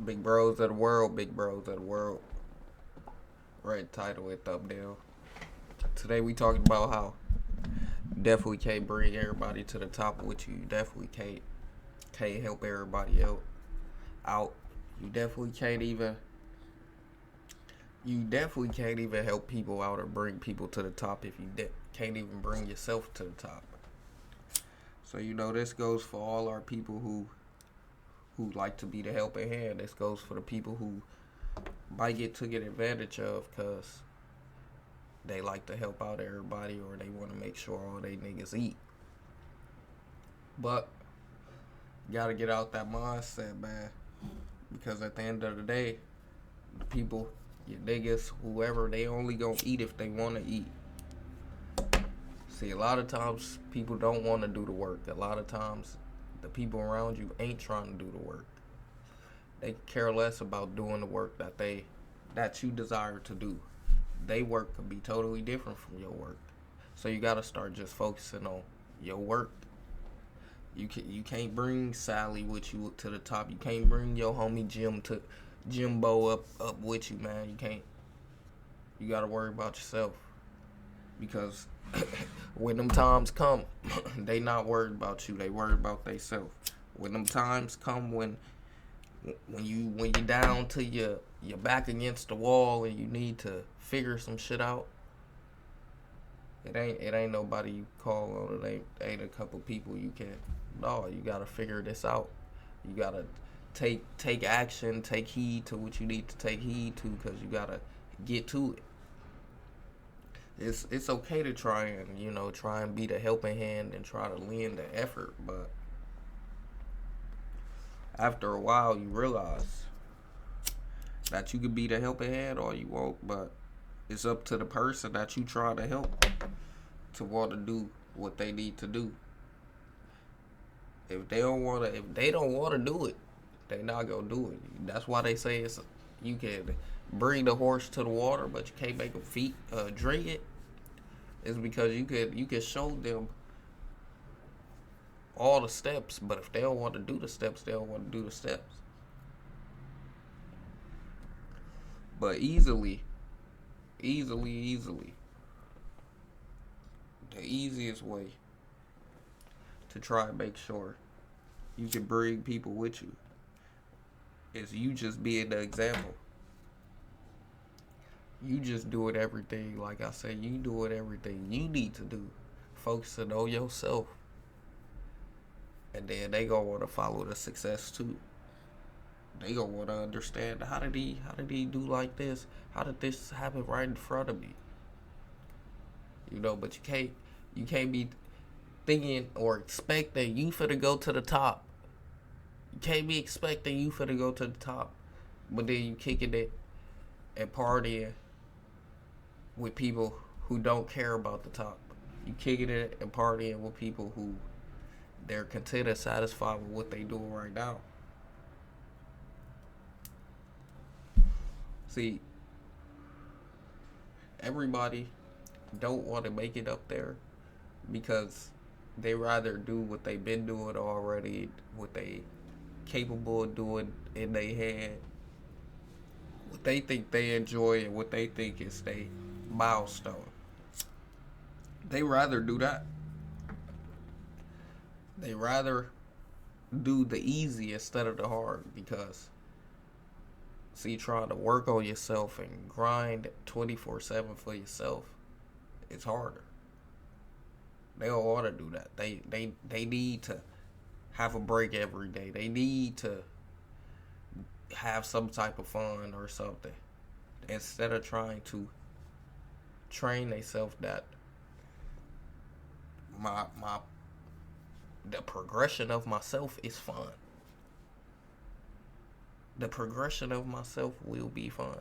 Big bros of the world, big bros of the world. Red title and thumbnail. Today we talking about how you definitely can't bring everybody to the top with you. You definitely can't help everybody else out. You definitely can't even help people out or bring people to the top if you can't even bring yourself to the top. So this goes for all our people who like to be the helping hand. This goes for the people who might get taken advantage of because they like to help out everybody or they want to make sure all they niggas eat. But you gotta get out that mindset, man. Because at the end of the day, the people, your niggas, whoever, they only gonna eat if they wanna eat. See, a lot of times people don't want to do the work. A lot of times the people around you ain't trying to do the work. They care less about doing the work that you desire to do. They work could be totally different from your work. So you gotta start just focusing on your work. You can't bring Sally with you to the top. You can't bring your homie Jimbo up with you, man. You can't. You gotta worry about yourself because when them times come, they not worried about you. They worried about themselves. When them times come, when you down to your back against the wall and you need to figure some shit out, it ain't nobody you call on. It ain't a couple people you can. No, you gotta figure this out. You gotta take action, take heed to what you need to take heed to, because you gotta get to it. It's okay to try and be the helping hand and try to lend the effort, but after a while you realize that you can be the helping hand all you want, but it's up to the person that you try to help to want to do what they need to do. If they don't want to do it, they not gonna do it. That's why they say you can bring the horse to the water, but you can't make them drink it. It's because you could show them all the steps, but if they don't want to do the steps, they don't want to do the steps. But easily, the easiest way to try and make sure you can bring people with you is you just being the example. You just doing everything, like I said, you doing everything you need to do, focusing on yourself. And then they gonna want to follow the success too. They gonna want to understand how did he do like this? How did this happen right in front of me? But you can't be thinking or expecting you finna go to the top. You can't be expecting you finna go to the top, but then you kicking it and partying with people who don't care about the top. You kicking it and partying with people who they're content and satisfied with what they doing right now. See, everybody don't want to make it up there because they rather do what they've been doing already, what they capable of doing in their head, what they think they enjoy and what they think is their milestone. They rather do that. They rather do the easy instead of the hard because, see, trying to work on yourself and grind 24/7 for yourself, it's harder. They don't want to do that. They need to have a break every day. They need to have some type of fun or something instead of trying to train themselves that the progression of myself is fun. The progression of myself will be fun.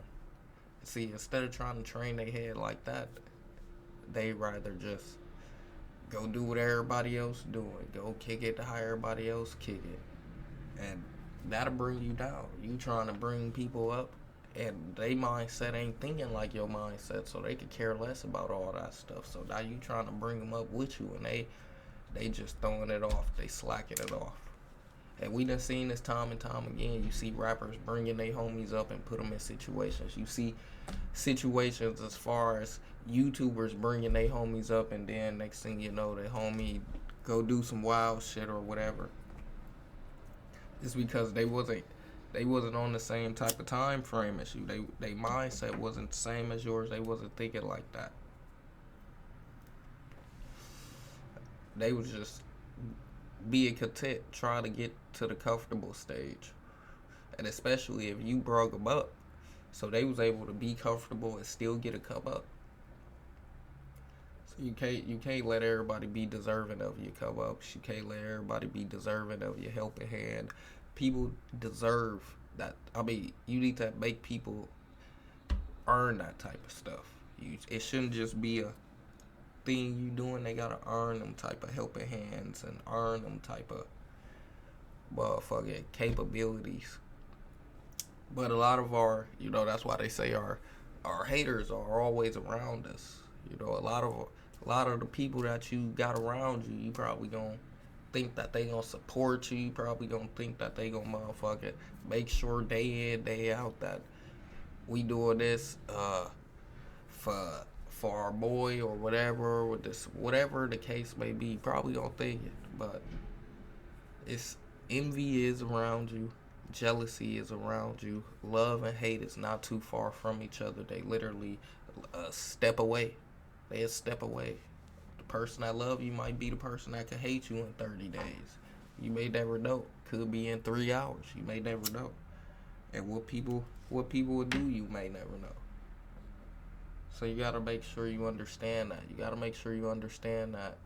See, instead of trying to train their head like that, they rather just go do what everybody else doing. Go kick it to how everybody else kick it. And that'll bring you down. You trying to bring people up and they mindset ain't thinking like your mindset, so they could care less about all that stuff. So now you trying to bring them up with you and they just throwing it off. They slacking it off. And we done seen this time and time again. You see rappers bringing their homies up and put them in situations. You see situations as far as YouTubers bringing their homies up, and then next thing you know, the homie go do some wild shit or whatever. It's because they wasn't on the same type of time frame as you. They mindset wasn't the same as yours. They wasn't thinking like that. They was just being content, trying to get to the comfortable stage, and especially if you brought them up, so they was able to be comfortable and still get a come up. So you can't let everybody be deserving of your come ups. You can't let everybody be deserving of your helping hand. People deserve that. I mean, you need to make people earn that type of stuff. It shouldn't just be a thing you doing. They gotta earn them type of helping hands and earn them type of motherfucking capabilities. But a lot of our, that's why they say our haters are always around us. A lot of the people that you got around you, you probably gonna think that they gonna support you. You probably gonna think that they gonna motherfucking make sure day in, day out that we doing this for our boy or whatever, with this, whatever the case may be. Probably gonna think it, but it's envy is around you, jealousy is around you, love and hate is not too far from each other. They literally a step away. They a step away. The person that love you might be the person that could hate you in 30 days. You may never know. Could be in 3 hours. You may never know. And what people would do, you may never know. So you gotta make sure you understand that. You gotta make sure you understand that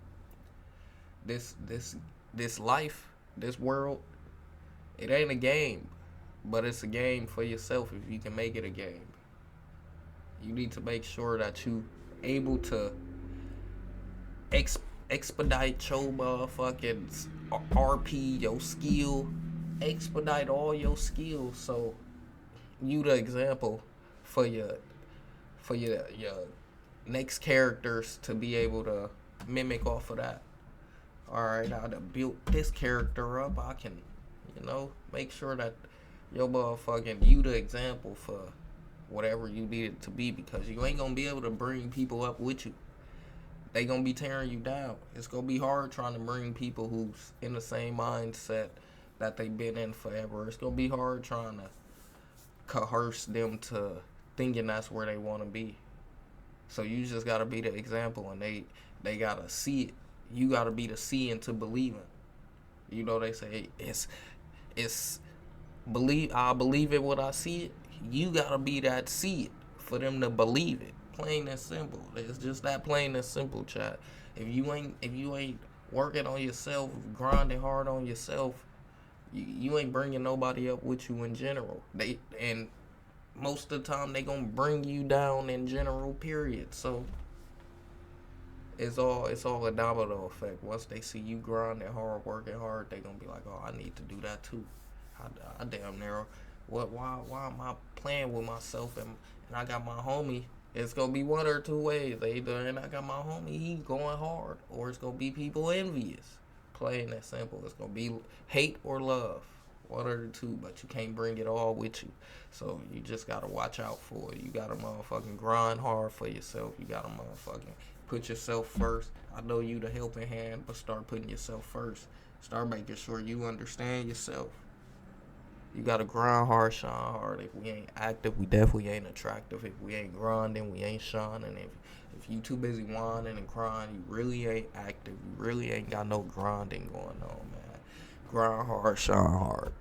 this life, this world, it ain't a game, but it's a game for yourself if you can make it a game. You need to make sure that you able to expedite your motherfucking RP, your skill, expedite all your skills, so you the example for your next characters to be able to mimic off of that. Alright, I done built this character up. I can, make sure that your motherfucking, you the example for whatever you need it to be, because you ain't gonna be able to bring people up with you. They gonna be tearing you down. It's gonna be hard trying to bring people who's in the same mindset that they've been in forever. It's gonna be hard trying to coerce them to thinking that's where they want to be. So you just gotta be the example, and they gotta see it. You gotta be the seeing to believing. They say it's believe. I believe it when I see it. You gotta be that see it for them to believe it. Plain and simple. It's just that plain and simple, chat. If you ain't working on yourself, grinding hard on yourself, you ain't bringing nobody up with you in general. And most of the time they gonna bring you down in general, period. So it's all a domino effect. Once they see you grinding hard, working hard, they gonna be like, oh, I need to do that too. I damn near, why am I playing with myself and I got my homie? It's gonna be one or two ways. Either and I got my homie, he going hard, or it's gonna be people envious. Plain and simple. It's gonna be hate or love. One or the two, but you can't bring it all with you. So you just gotta watch out for it. You gotta motherfucking grind hard for yourself. You gotta motherfucking put yourself first. I know you the helping hand, but start putting yourself first. Start making sure you understand yourself. You gotta grind hard, shine hard. If we ain't active, we definitely ain't attractive. If we ain't grinding, we ain't shining. If you too busy whining and crying, you really ain't active. You really ain't got no grinding going on, man. Grind hard, shine hard.